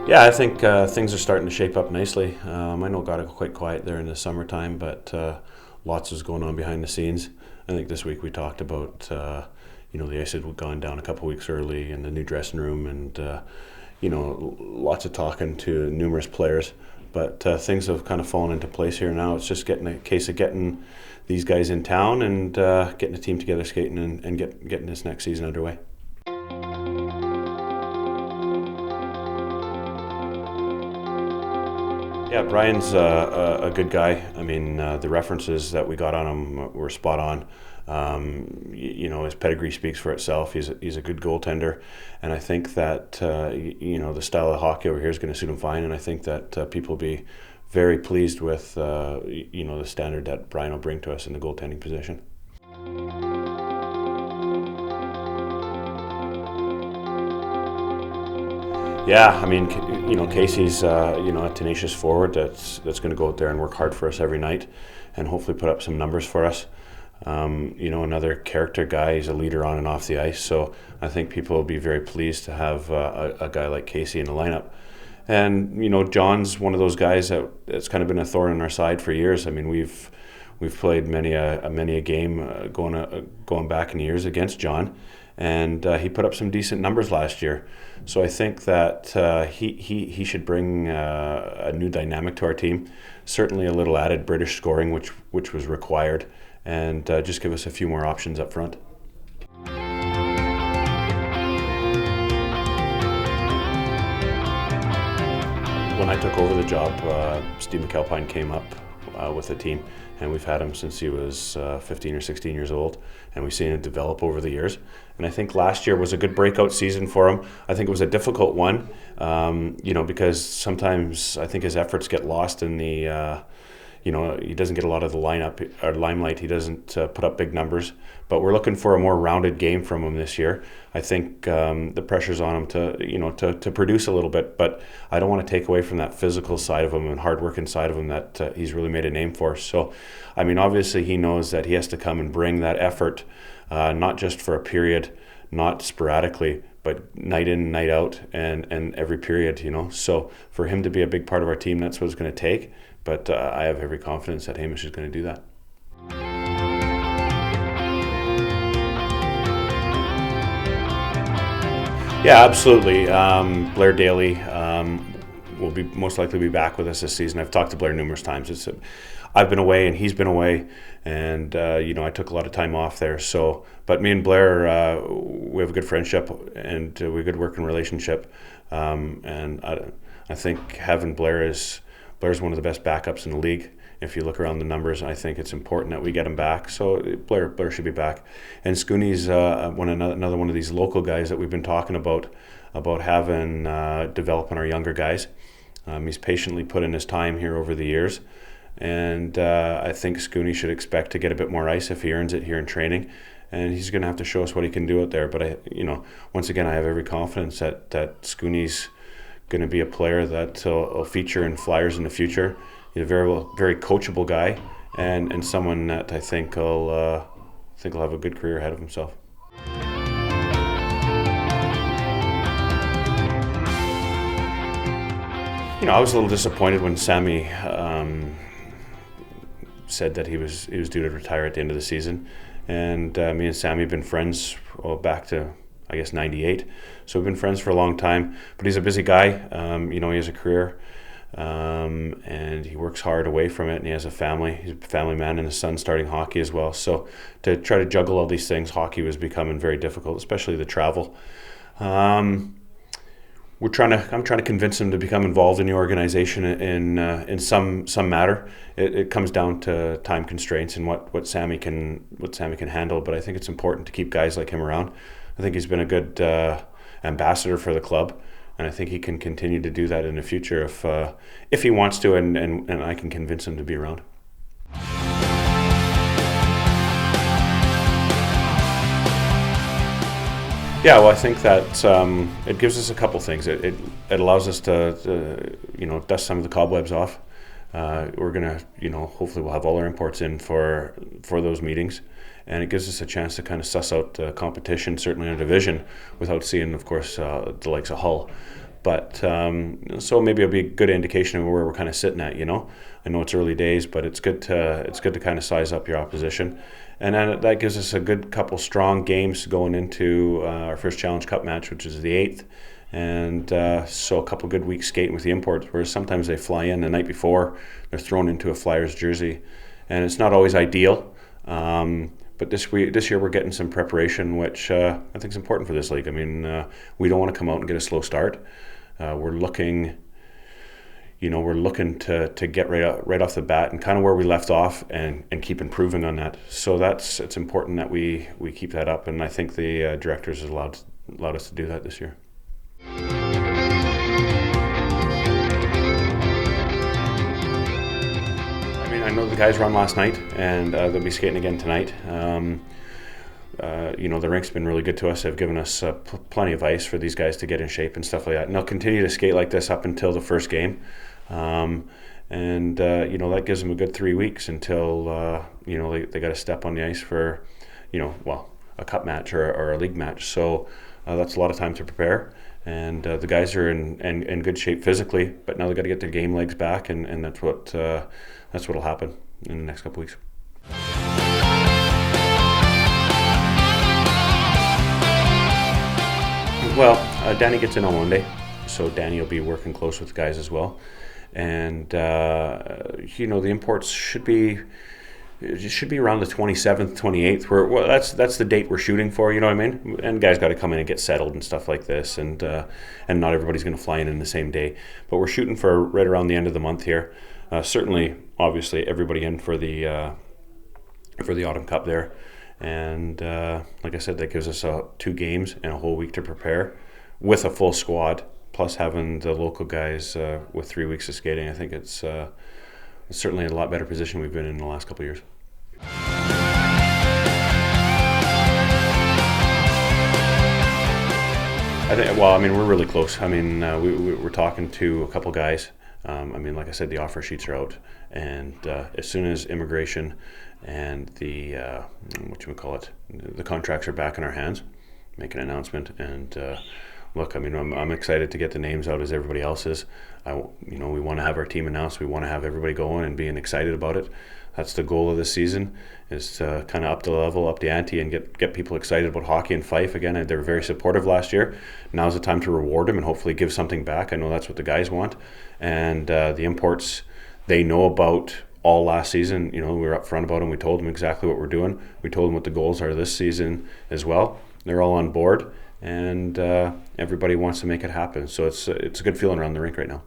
Yeah, I think things are starting to shape up nicely. I know it got quite quiet there in the summertime, but lots is going on behind the scenes. I think this week we talked about, the ice had gone down a couple weeks early in the new dressing room, and lots of talking to numerous players. But things have kind of fallen into place here now. It's just getting a case of getting these guys in town and getting the team together skating and getting this next season underway. Yeah, Brian's a good guy. I mean, the references that we got on him were spot on. His pedigree speaks for itself. He's a good goaltender, and I think that the style of hockey over here is going to suit him fine. And I think that people will be very pleased with the standard that Brian will bring to us in the goaltending position. Yeah, I mean, Casey's a tenacious forward that's going to go out there and work hard for us every night, and hopefully put up some numbers for us. Another character guy. He's a leader on and off the ice, so I think people will be very pleased to have a guy like Casey in the lineup. And John's one of those guys that's kind of been a thorn in our side for years. I mean, we've played many a game going back in years against John, and he put up some decent numbers last year. So I think that he should bring a new dynamic to our team. Certainly a little added British scoring, which was required, and just give us a few more options up front. When I took over the job, Steve McAlpine came up with the team, and we've had him since he was 15 or 16 years old, and we've seen him develop over the years. And I think last year was a good breakout season for him. I think it was a difficult one, because sometimes I think his efforts get lost in the he doesn't get a lot of the limelight. He doesn't put up big numbers, but we're looking for a more rounded game from him this year. I think the pressure's on him to produce a little bit, but I don't want to take away from that physical side of him and hard-working side of him that he's really made a name for. So, I mean, obviously he knows that he has to come and bring that effort, not just for a period, not sporadically, but night in, night out, and every period, So for him to be a big part of our team, that's what it's going to take. But I have every confidence that Hamish is going to do that. Yeah, absolutely. Blair Daly will most likely be back with us this season. I've talked to Blair numerous times. I've been away and he's been away, and I took a lot of time off there. So, but me and Blair, we have a good friendship and we have a good working relationship. And I think having Blair's one of the best backups in the league. If you look around the numbers, I think it's important that we get him back. So Blair should be back. And Scooney's another one of these local guys that we've been talking about having developing our younger guys. He's patiently put in his time here over the years, and I think Scooney should expect to get a bit more ice if he earns it here in training. And he's going to have to show us what he can do out there. But once again, I have every confidence that Scooney's going to be a player that will feature in Flyers in the future. He's a very coachable guy, and someone that I think will have a good career ahead of himself. I was a little disappointed when Sammy said that he was due to retire at the end of the season, and me and Sammy have been friends back to, I guess, 98. So we've been friends for a long time, but he's a busy guy. He has a career, and he works hard away from it, and he has a family. He's a family man, and his son's starting hockey as well. So to try to juggle all these things, hockey was becoming very difficult, especially the travel. I'm trying to convince him to become involved in the organization in some matter. It comes down to time constraints and what Sammy can handle. But I think it's important to keep guys like him around. I think he's been a good ambassador for the club, and I think he can continue to do that in the future if he wants to, and I can convince him to be around. Yeah, well, I think that it gives us a couple things. It allows us to dust some of the cobwebs off. We're gonna, hopefully we'll have all our imports in for those meetings, and it gives us a chance to kind of suss out competition, certainly in a division, without seeing, of course, the likes of Hull. But so maybe it'll be a good indication of where we're kind of sitting at. I know it's early days, but it's good to kind of size up your opposition, and then that gives us a good couple strong games going into our first Challenge Cup match, which is the 8th. And so a couple good weeks skating with the imports, whereas sometimes they fly in the night before, they're thrown into a Flyers jersey, and it's not always ideal. But this year we're getting some preparation, which I think is important for this league. I mean, we don't want to come out and get a slow start. We're looking to get right off the bat and kind of where we left off and keep improving on that. So it's important that we keep that up, and I think the directors has allowed us to do that this year. I know the guys run last night, and they'll be skating again tonight. The rink's been really good to us. They've given us plenty of ice for these guys to get in shape and stuff like that. And they'll continue to skate like this up until the first game. That gives them a good 3 weeks until, they got to step on the ice for, a cup match or a league match. So that's a lot of time to prepare. And the guys are in good shape physically, but now they've got to get their game legs back, and that's what'll happen in the next couple weeks. Well, Danny gets in on Monday, so Danny will be working close with the guys as well. And the imports should be around the 27th, 28th. That's the date we're shooting for. You know what I mean? And guys got to come in and get settled and stuff like this, and not everybody's going to fly in the same day. But we're shooting for right around the end of the month here. Certainly, obviously, everybody in for the Autumn Cup there, and like I said, that gives us 2 games and a whole week to prepare with a full squad, plus having the local guys with 3 weeks of skating. I think it's certainly a lot better position we've been in the last couple of years. We're really close. We're talking to a couple guys. Like I said, the offer sheets are out, and as soon as immigration and the the contracts are back in our hands, make an announcement. And I'm excited to get the names out as everybody else is. We want to have our team announced. We want to have everybody going and being excited about it. That's the goal of this season, is to kind of up the level, up the ante, and get people excited about hockey in Fife. Again, they were very supportive last year. Now's the time to reward them and hopefully give something back. I know that's what the guys want. And the imports, they know about all last season. We were up front about them. We told them exactly what we're doing. We told them what the goals are this season as well. They're all on board, and everybody wants to make it happen. So it's a good feeling around the rink right now.